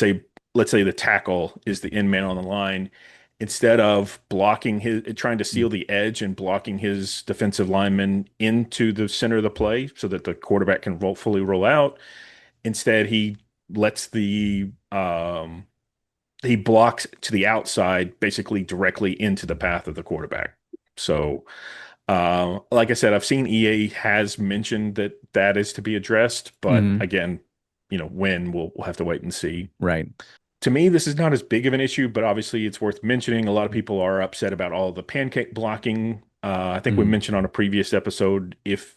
say the tackle is the end man on the line. Instead of trying to seal the edge and blocking his defensive lineman into the center of the play so that the quarterback can fully roll out, instead he lets he blocks to the outside, basically directly into the path of the quarterback. So like I said, I've seen EA has mentioned that that is to be addressed, but Mm-hmm. again, when we'll have to wait and see. Right. To me, this is not as big of an issue, but obviously it's worth mentioning. A lot of people are upset about all the pancake blocking. I think we Mm. mentioned on a previous episode, if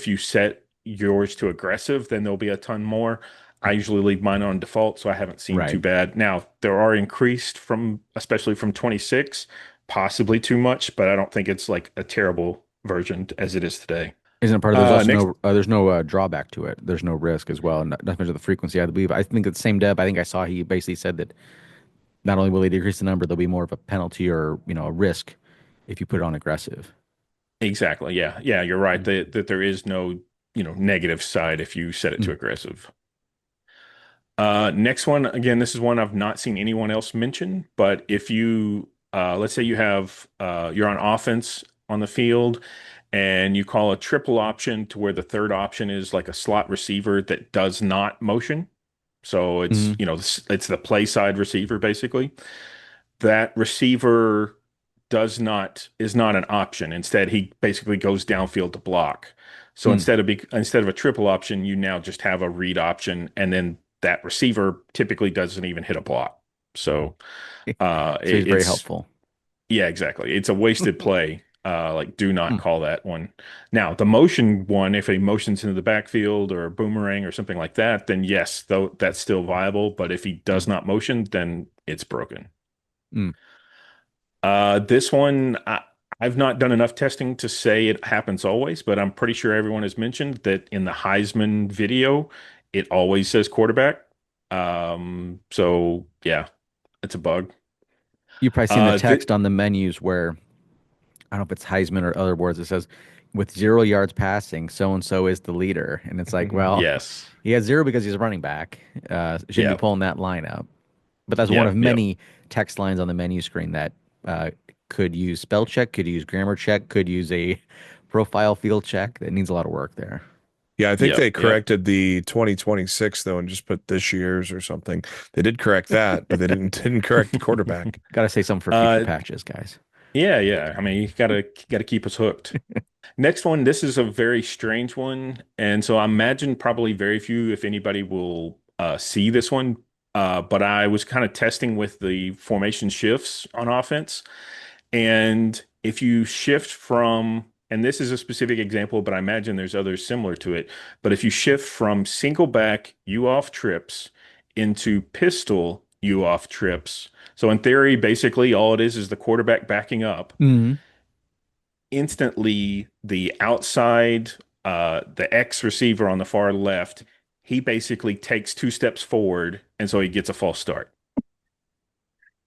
you set yours to aggressive, then there'll be a ton more. I usually leave mine on default, so I haven't seen too Right. bad. Now, there are increased especially from 26, possibly too much, but I don't think it's like a terrible version as it is today. Isn't it part of Next, there's no drawback to it. There's no risk as well. Not much of the frequency, I believe. I think it's the same dev. I think I saw he basically said that not only will he decrease the number, there'll be more of a penalty or, a risk if you put it on aggressive. exactly. Yeah. Yeah, you're right. Mm. That there is no, negative side if you set it to Mm. aggressive. Next one, again, this is one I've not seen anyone else mention, but if let's say you're on offense on the field and you call a triple option to where the third option is like a slot receiver that does not motion. So Mhm. it's the play side receiver basically. That receiver is not an option. Instead, he basically goes downfield to block. So Hmm. instead of a triple option, you now just have a read option, and then that receiver typically doesn't even hit a block. So So he's very it's helpful. yeah, exactly. It's a wasted play. Like, do not call that one. Now, the motion one, if he motions into the backfield or a boomerang or something like that, then yes, though that's still viable. But if he does Mm. not motion, then it's broken. Mm. This one, I've not done enough testing to say it happens always, but I'm pretty sure everyone has mentioned that in the Heisman video, it always says quarterback. So yeah, it's a bug. You've probably seen the Th text on the menus where I don't know if it's Heisman or other boards. It says with 0 yards passing, so and so is the leader, and it's like, well, yes. he has zero because he's a running back. Shouldn't be Yeah. pulling that line up. But that's one of Yep. Yep. many text lines on the menu screen that uh, could use spell check, could use grammar check, could use a profile field check. That needs a lot of work there. Yeah, I think Yep. they Yep. corrected the 2026 though and just put this year's or something. They did correct that, but they didn't correct the quarterback. Got to say something for future Uh, patches, guys. yeah, yeah. I mean, you gotta keep us hooked. Next one, this is a very strange one, and so I imagine probably very few, if anybody, will see this one. But I was kind of testing with the formation shifts on offense, and if you shift from, and this is a specific example, but I imagine there's others similar to it. But if you shift from single back U off trips into pistol U off trips, so in theory, basically all it is the quarterback backing up Hmm. instantly the outside, the X receiver on the far left, he basically takes 2 steps forward, and so he gets a false start.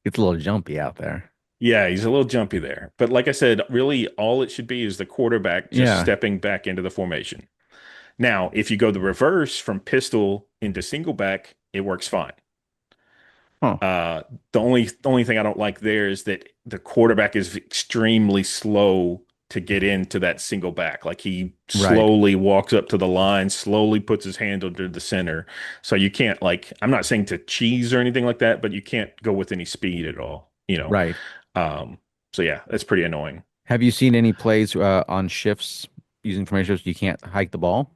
It's a little jumpy out there. Yeah, he's a little jumpy there. But like I said, really all it should be is the quarterback just Yeah. stepping back into the formation. Now, if you go the reverse from pistol into single back, it works fine. Huh. Uh, the only thing I don't like there is that the quarterback is extremely slow to get into that single back. Like he Right. slowly walks up to the line, slowly puts his hand under the center. So you can't like I'm not saying to cheese or anything like that, but you can't go with any speed at all, you know. Right. Um, so yeah, that's pretty annoying. Have you seen any plays on shifts using formation shifts? You can't hike the ball.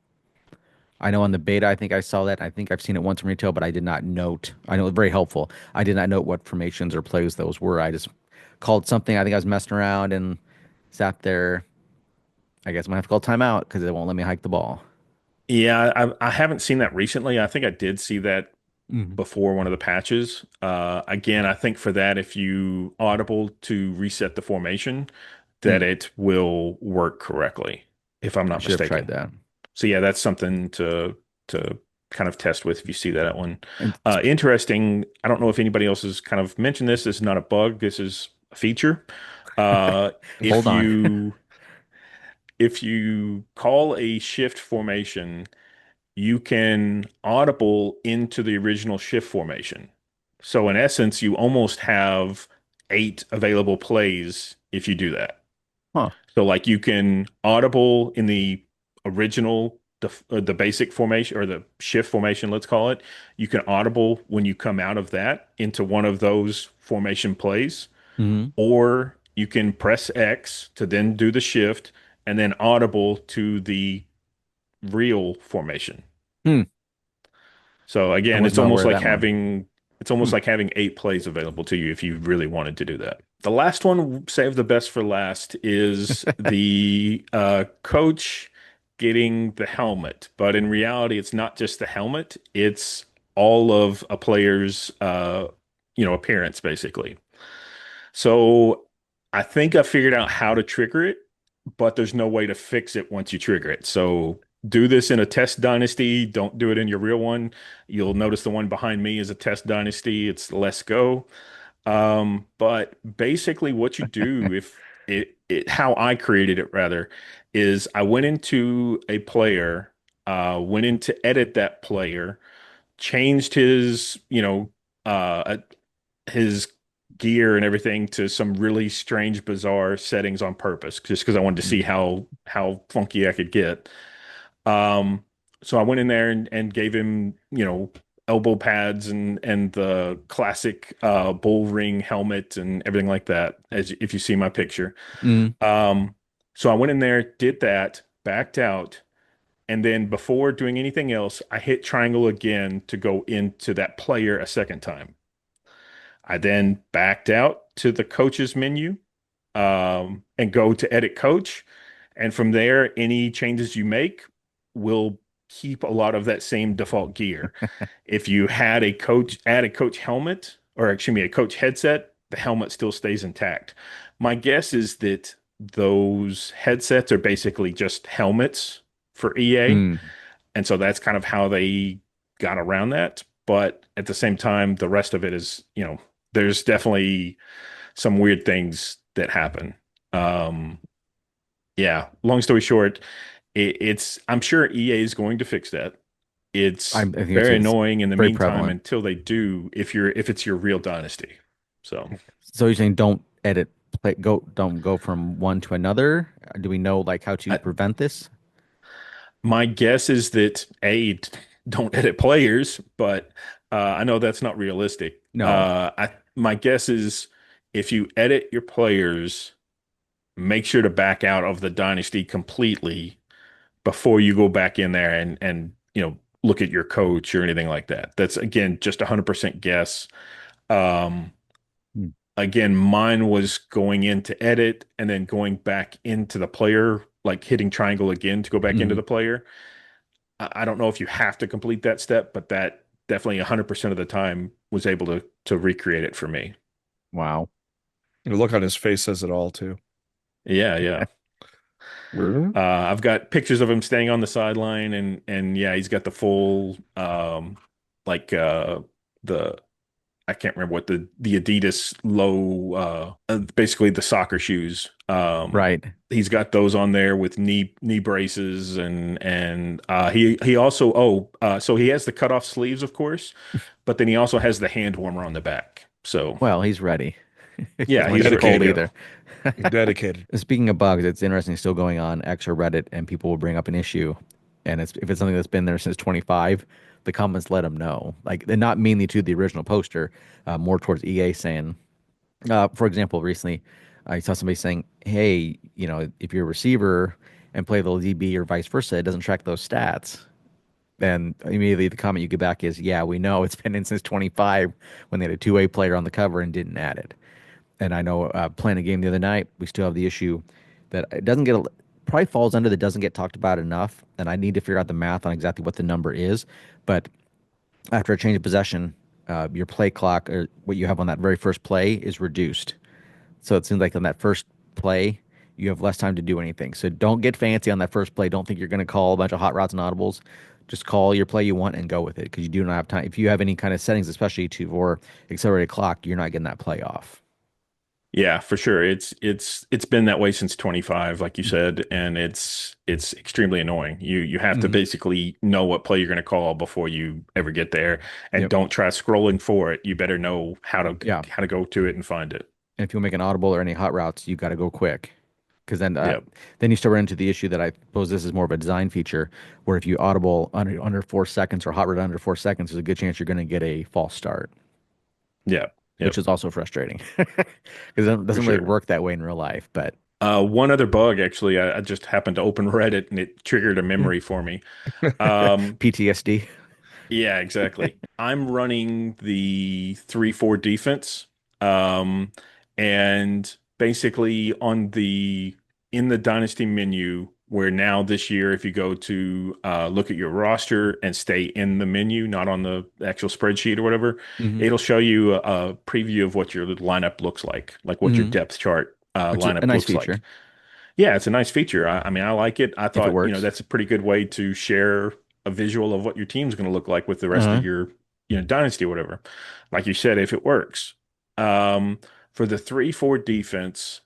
I know on the beta, I think I saw that. I think I've seen it once in retail, but I did not note. I know it's very helpful. I did not note what formations or plays those were. I just called something. I think I was messing around and sat there. I guess I'm gonna have to call timeout because they won't let me hike the ball. Yeah, I haven't seen that recently. I think I did see that Hmm. before one of the patches. Again, I think for that, if you audible to reset the formation, that Hmm. it will work correctly, if I'm I not should have tried mistaken. that. So yeah, that's something to kind of test with if you see that one. And Interesting. I don't know if anybody else has kind of mentioned this. This is not a bug. This is a feature. Uh, if hold on. you if you call a shift formation, you can audible into the original shift formation. So in essence, you almost have 8 available plays if you do that. Huh. So like you can audible in the original, the basic formation or the shift formation, let's call it. You can audible when you come out of that into one of those formation plays, Hmm. or you can press X to then do the shift and then audible to the real formation. Hmm. So I again, was not aware of that one. it's almost Hmm. like having 8 plays available to you if you really wanted to do that. The last one, save the best for last, is the coach getting the helmet. But in reality, it's not just the helmet; it's all of a player's appearance, basically. So I think I figured out how to trigger it, but there's no way to fix it once you trigger it. So do this in a test dynasty. Don't do it in your real one. You'll notice the one behind me is a test dynasty. It's Let's Go. But basically what you do if how I created it rather is I went into a player, went in to edit that player, changed his gear and everything to some really strange, bizarre settings on purpose, just because I wanted to see Hmm. how funky I could get. Um, so I went in there and gave him, elbow pads and the classic bull ring helmet and everything like that, as if you see my picture. Mm. Um, so I went in there, did that, backed out, and then before doing anything else, I hit triangle again to go into that player a second time. I then backed out to the coach's menu and go to edit coach. And from there, any changes you make will keep a lot of that same default gear. If you had a coach, add a coach helmet, or excuse me, a coach headset, the helmet still stays intact. My guess is that those headsets are basically just helmets for EA. Mm. And so that's kind of how they got around that. But at the same time, the rest of it is, there's definitely some weird things that happen. Um, yeah, long story short, I'm sure EA is going to fix that. I It's think very it's annoying in the very meantime prevalent. until they do, if it's your real dynasty. So So you're saying don't edit don't go from one to another? Do we know like how to I, prevent this? my guess is that don't edit players, but I know that's not realistic. No. My guess is if you edit your players, make sure to back out of the dynasty completely before you go back in there and look at your coach or anything like that. That's again just 100% guess. Um, Hmm. Again, mine was going into edit and then going back into the player, like hitting triangle again to go back into Mhm. the player. I don't know if you have to complete that step, but that definitely 100% of the time was able to recreate it for me. Wow. The look on his face says it all too. Yeah, yeah. I've got pictures of him staying on the sideline and yeah, he's got the full like the I can't remember what the Adidas low basically the soccer shoes. Right. He's got those on there with knee braces and he also so he has the cut off sleeves of course, but then he also has the hand warmer on the back. So Well, he's ready. He yeah, doesn't want to he's get ready to cold Dedicated. go. either. Dedicated. Speaking of bugs, it's interesting still going on X or Reddit, and people will bring up an issue, and if it's something that's been there since 25, the comments let them know. Like they're not mainly to the original poster, more towards EA saying, for example, recently I saw somebody saying, "Hey, if you're a receiver and play the DB or vice versa, it doesn't track those stats." And immediately the comment you get back is, "Yeah, we know it's been in since 25 when they had a two-way player on the cover and didn't add it." And I know playing a game the other night, we still have the issue that it doesn't get probably falls under that doesn't get talked about enough. And I need to figure out the math on exactly what the number is. But after a change of possession, your play clock or what you have on that very first play is reduced. So it seems like on that first play, you have less time to do anything. So don't get fancy on that first play. Don't think you're going to call a bunch of hot routes and audibles. Just call your play you want and go with it because you do not have time. If you have any kind of settings, especially to for accelerated clock, you're not getting that play off. Yeah, for sure. It's been that way since 25, like you said, and it's extremely annoying. You have to Mm-hmm. basically know what play you're going to call before you ever get there, and Yep. don't try scrolling for it. You better know Yeah. how to go to it and find it. And if you make an audible or any hot routes, you got to go quick. Because Yeah, then you start running into the issue that I suppose this is more of a design feature, where if you audible under 4 seconds or hot route under 4 seconds, there's a good chance you're going to get a false start, yeah, which yep, is also frustrating because it for doesn't really sure. work that way in real life. But One other bug, actually, I just happened to open Reddit and it triggered a memory for me. Um, PTSD. Yeah, exactly. I'm running the 3-4 defense. Um, and basically in the dynasty menu, where now this year, if you go to look at your roster and stay in the menu, not on the actual spreadsheet or whatever, Hmm. it'll show you a preview of what your lineup looks like what your Hmm. depth chart Which is a lineup nice looks like. feature Yeah, it's a nice feature. I mean, I like it. I if it thought, works. that's a pretty good way to share a visual of what your team's going to look like with the rest of Uh-huh. your, dynasty or whatever. Like you said, if it works. Um, for the 3-4 defense,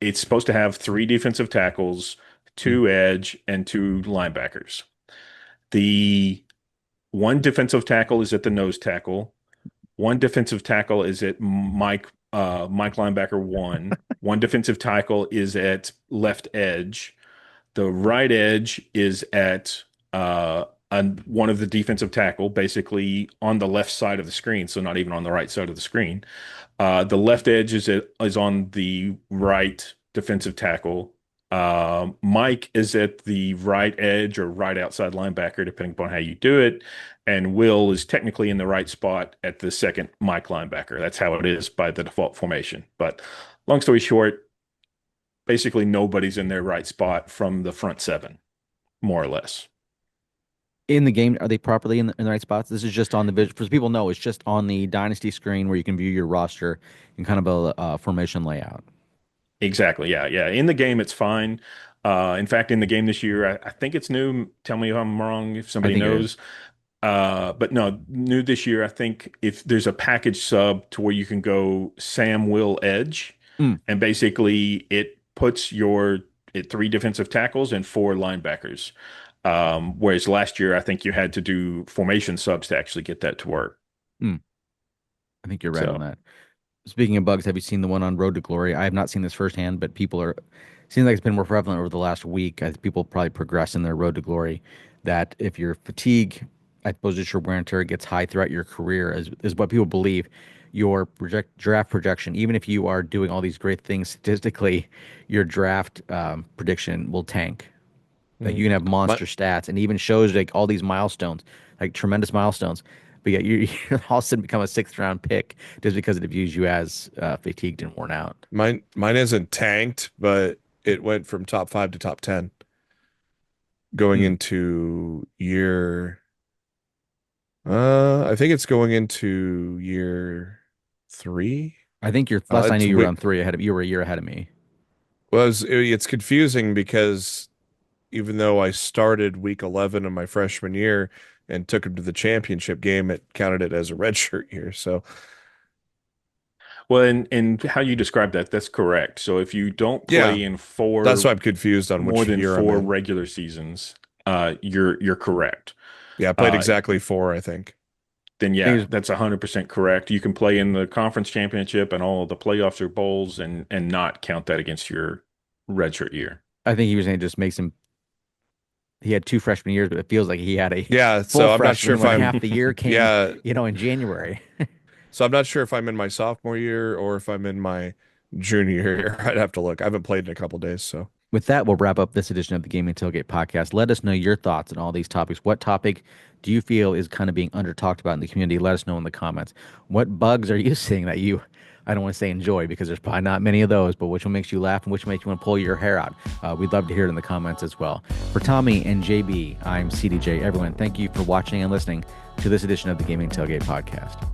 it's supposed to have three defensive tackles, Mm. two edge, and two linebackers. The one defensive tackle is at the nose tackle. One defensive tackle is at Mike linebacker one. One defensive tackle is at left edge. The right edge is at and one of the defensive tackle, basically on the left side of the screen, so not even on the right side of the screen. The left edge is on the right defensive tackle. Mike is at the right edge or right outside linebacker, depending upon how you do it. And Will is technically in the right spot at the second Mike linebacker. That's how it is by the default formation. But long story short, basically nobody's in their right spot from the front seven, more or less. In the game, are they properly in the right spots? This is just on the visual. For people know, it's just on the Dynasty screen where you can view your roster and kind of a formation layout. Exactly. Yeah. Yeah. In the game, it's fine. In fact, in the game this year, I think it's new. Tell me if I'm wrong, if I somebody think it is. knows. But no, new this year, I think if there's a package sub to where you can go Sam Will Edge, Mm. and basically it puts your three defensive tackles and four linebackers. Whereas last year, I think you had to do formation subs to actually get that to work. Mm. I think you're right on So. that. Speaking of bugs, have you seen the one on Road to Glory? I have not seen this firsthand, but people are seems like it's been more prevalent over the last week as people probably progress in their Road to Glory. That if your fatigue, I suppose it's your wear and tear gets high throughout your career, is what people believe. Your draft projection, even if you are doing all these great things statistically, your draft prediction will tank. Like Mhm. you can have My monster stats and even shows like all these milestones, like tremendous milestones. But yet you all of a sudden become a sixth round pick just because it views you as fatigued and worn out. mine isn't tanked, but it went from top 5 to top 10 going Hmm. into year I think it's going into year 3. I think you're last I knew It's you were on three ahead of you were a year ahead of me. it's confusing because even though I started week 11 of my freshman year and took him to the championship game, it counted it as a redshirt year. So Well, and how you describe that, that's correct. So if you don't yeah, play in that's why I'm confused on more which than year I'm four in. regular seasons, you're correct. Yeah, I played Uh, exactly 4, I think. then I think yeah, it was, that's 100% correct. You can play in the conference championship and all of the playoffs or bowls and not count that against your redshirt year. I think he was saying it just makes him. He had two freshman years, but it feels like he had a Yeah, full so I'm not sure freshman if when I'm half the year came, yeah, in January. so I'm not sure if I'm in my sophomore year or if I'm in my junior year. I'd have to look. I haven't played in a couple days, so With that, we'll wrap up this edition of the Gaming Tailgate Podcast. Let us know your thoughts on all these topics. What topic do you feel is kind of being under talked about in the community? Let us know in the comments. What bugs are you seeing that you, I don't want to say enjoy because there's probably not many of those, but which one makes you laugh and which makes you want to pull your hair out? We'd love to hear it in the comments as well. For Tommy and JB, I'm CDJ. Everyone, thank you for watching and listening to this edition of the Gaming Tailgate Podcast.